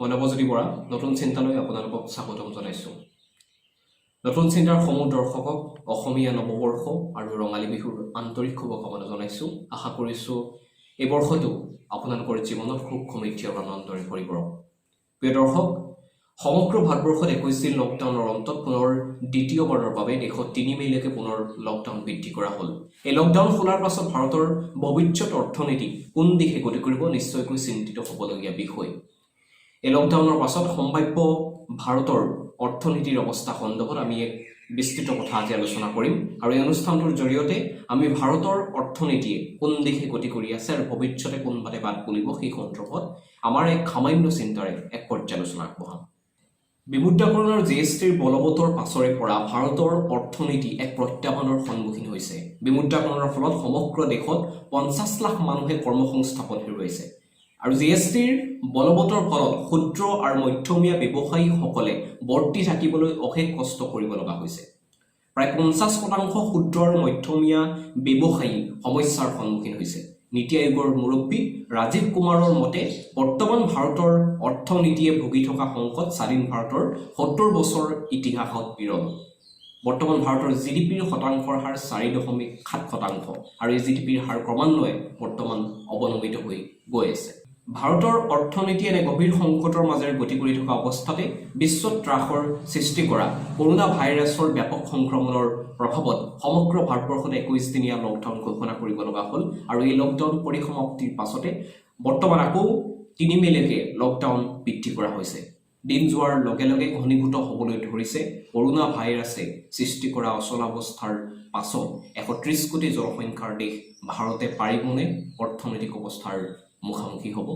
মই নৱজ্যোতি বৰা নতুন চিন্তালৈ আপোনালোকক স্বাগতম জনাইছোঁ। নতুন চিন্তাৰ সমূহ দৰ্শকক অসমীয়া নৱবৰ্ষ আৰু ৰঙালী বিহুৰ আন্তৰিক শুভকামনা জনাইছোঁ। আশা কৰিছোঁ এই বৰ্ষটো আপোনালোকৰ জীৱনত খুব সমৃদ্ধি আৰু আনন্দৰে ভৰি পৰিব। প্ৰিয় দৰ্শক, সমগ্ৰ ভাৰতবৰ্ষত 21 দিন লকডাউনৰ অন্তত পুনৰ দ্বিতীয়বাৰৰ বাবে দেশত 3 মে'লৈকে পুনৰ লকডাউন বৃদ্ধি কৰা হ'ল। এই লকডাউন খোলাৰ পাছত ভাৰতৰ ভৱিষ্যত অৰ্থনীতি কোন দিশে গতি কৰিব নিশ্চয়কৈ চিন্তিত হ'বলগীয়া বিষয়। এই লকডাউনৰ পাছত সম্ভাৱ্য ভাৰতৰ অৰ্থনীতিৰ অৱস্থা সন্দৰ্ভত আমি এক বিস্তৃত কথা আজি আলোচনা কৰিম আৰু এই অনুষ্ঠানটোৰ জৰিয়তে আমি ভাৰতৰ অৰ্থনীতিয়ে কোন দিশে গতি কৰি আছে আৰু ভৱিষ্যতে কোন বাটে বাট বুলিব সেই সন্দৰ্ভত আমাৰ এক সামান্য চিন্তাৰে এক পৰ্যালোচনা আগবঢ়াম। বিমুদ্ৰাকৰণ আৰু জিএছটিৰ বলবতৰ পাছৰে পৰা ভাৰতৰ অৰ্থনীতি এক প্ৰত্যাহ্বানৰ সন্মুখীন হৈছে। বিমুদ্ৰাকৰণৰ ফলত সমগ্ৰ দেশত 50 লাখ মানুহে কৰ্মসংস্থাপন হেৰুৱাইছে আৰু জিএছটিৰ বলবতৰ ফলত ক্ষুদ্ৰ আৰু মধ্যমীয়া ব্যৱসায়ীসকলে বৰ্তি থাকিবলৈ অশেষ কষ্ট কৰিব লগা হৈছে। প্ৰায় 50% ক্ষুদ্ৰ আৰু মধ্যমীয়া ব্যৱসায়ী সমস্যাৰ সন্মুখীন হৈছে। নীতি আয়োগৰ মুৰব্বী ৰাজীৱ কুমাৰৰ মতে বৰ্তমান ভাৰতৰ অৰ্থনীতিয়ে ভুগি থকা সংকট স্বাধীন ভাৰতৰ 70 বছৰ ইতিহাসত বিৰল। বৰ্তমান ভাৰতৰ জিডিপিৰ শতাংশৰ হাৰ 4.7% আৰু এই জিডিপিৰ হাৰ ক্ৰমান্বয়ে বৰ্তমান অৱনমিত হৈ গৈ আছে। ভাৰতৰ অৰ্থনীতি এনে গভীৰ সংকটৰ মাজেৰে গতি কৰি থকা অৱস্থাতে বিশ্বত ত্ৰাসৰ সৃষ্টি কৰা কৰোনা ভাইৰাছৰ ব্যাপক সংক্ৰমণৰ প্ৰভাৱত সমগ্ৰ ভাৰতবৰ্ষত 21 দিনীয়া লকডাউন ঘোষণা কৰিব লগা হ'ল আৰু এই লকডাউন পৰিসমাপ্তিৰ পাছতে বৰ্তমান আকৌ 3 মে'লৈকে লকডাউন বৃদ্ধি কৰা হৈছে। দিন যোৱাৰ লগে লগে ঘনীভূত হ'বলৈ ধৰিছে কৰোনা ভাইৰাছে সৃষ্টি কৰা অচলাৱস্থাৰ পাছত 130 কোটি জনসংখ্যাৰ দেশ ভাৰতে পাৰিবনে অৰ্থনৈতিক অৱস্থাৰ মুখামুখি হ'ব?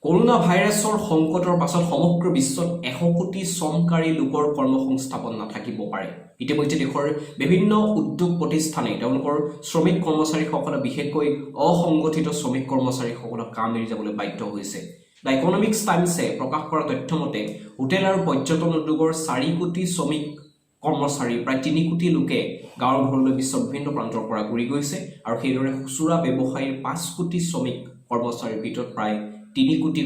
কৰোনা ভাইৰাছৰ সংকটৰ পাছত সমগ্ৰ বিশ্বত 100 কোটি শ্ৰমকাৰী লোকৰ কৰ্মসংস্থাপন নাথাকিব পাৰে। ইতিমধ্যে দেশৰ বিভিন্ন উদ্যোগ প্ৰতিষ্ঠানে তেওঁলোকৰ শ্ৰমিক কৰ্মচাৰীসকলক বিশেষকৈ অসংগঠিত শ্ৰমিক কৰ্মচাৰীসকলক কাম এৰি যাবলৈ বাধ্য হৈছে। দ্য ইকনমিক্স টাইমছে প্ৰকাশ কৰা তথ্য মতে হোটেল আৰু পৰ্যটন উদ্যোগৰ 4 কোটি শ্ৰমিক কৰ্মচাৰী প্ৰায় 3 কোটি লোকে গাঁৱৰ ঘৰলৈ বিশ্বৰ বিভিন্ন প্ৰান্তৰ পৰা ঘূৰি গৈছে আৰু সেইদৰে খুচুৰা ব্যৱসায়ীৰ 5 কোটি শ্ৰমিক কৰ্মচাৰীৰ ভিতৰত প্ৰায় 3 কোটি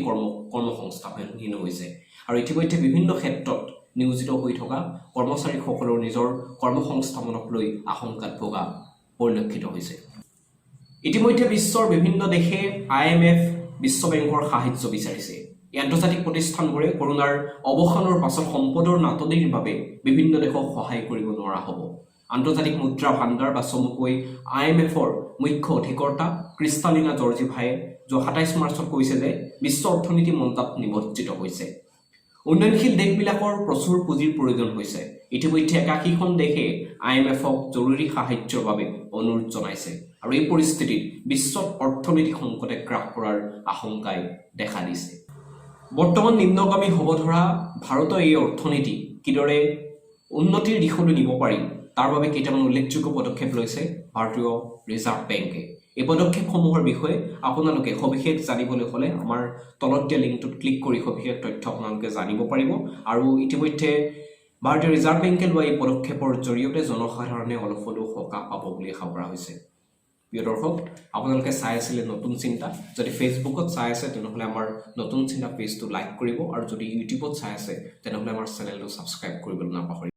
কৰ্মসংস্থাপনহীন হৈছে আৰু ইতিমধ্যে বিভিন্ন ক্ষেত্ৰত নিয়োজিত হৈ থকা কৰ্মচাৰীসকলৰ নিজৰ কৰ্মসংস্থাপনক লৈ আশংকাত ভোগা পৰিলক্ষিত হৈছে। ইতিমধ্যে বিশ্বৰ বিভিন্ন দেশে IMF বিশ্ব বেংকৰ সাহায্য বিচাৰিছে। এই আন্তৰ্জাতিক প্ৰতিষ্ঠানবোৰে কৰোনাৰ অৱসানৰ পাছত সম্পদৰ নাটনিৰ বাবে বিভিন্ন দেশক সহায় কৰিব নোৱাৰা হ'ব। আন্তৰ্জাতিক মুদ্ৰা ভাণ্ডাৰ বা চমুকৈ IMFৰ মুখ্য অধিকৰ্তা ক্ৰিষ্টালিনা জৰ্জিভায়ে 27 মাৰ্চত কৈছে যে বিশ্ব অৰ্থনীতি মন্দাত নিমজ্জিত হৈছে। উন্নয়নশীল দেশবিলাকৰ প্ৰচুৰ পুঁজিৰ প্ৰয়োজন হৈছে। ইতিমধ্যে 81খন দেশে IMFক জৰুৰী সাহায্যৰ বাবে অনুৰোধ জনাইছে আৰু এই পৰিস্থিতিত বিশ্বত অৰ্থনৈতিক সংকটে গ্ৰাস কৰাৰ আশংকাই দেখা দিছে। বৰ্তমান নিম্নগামী হ'ব ধৰা ভাৰতৰ এই অৰ্থনীতি কিদৰে উন্নতিৰ দিশলৈ নিব পাৰি তাৰ বাবে কেইটামান উল্লেখযোগ্য পদক্ষেপ লৈছে ভাৰতীয় ৰিজাৰ্ভ বেংকে। এই পদক্ষেপসমূহৰ বিষয়ে আপোনালোকে সবিশেষ জানিবলৈ হ'লে আমাৰ তলত দিয়া লিংকটোত ক্লিক কৰি সবিশেষ তথ্য আপোনালোকে জানিব পাৰিব আৰু ইতিমধ্যে ভাৰতীয় ৰিজাৰ্ভ বেংকে লোৱা এই পদক্ষেপৰ জৰিয়তে জনসাধাৰণে অলপ হ'লেও সকাহ পাব বুলি আশা কৰা হৈছে। প্ৰিয় দৰ্শক, আপোনালোকে চাই আছিলে নতুন চিন্তা। যদি ফেচবুকত চাই আছে তেনেহ'লে আমাৰ নতুন চিন্তা পেজটো লাইক কৰিব আৰু যদি ইউটিউবত চাই আছে তেনেহ'লে আমাৰ চেনেলটো ছাবস্ক্ৰাইব কৰিবলৈ নাপাহৰিব।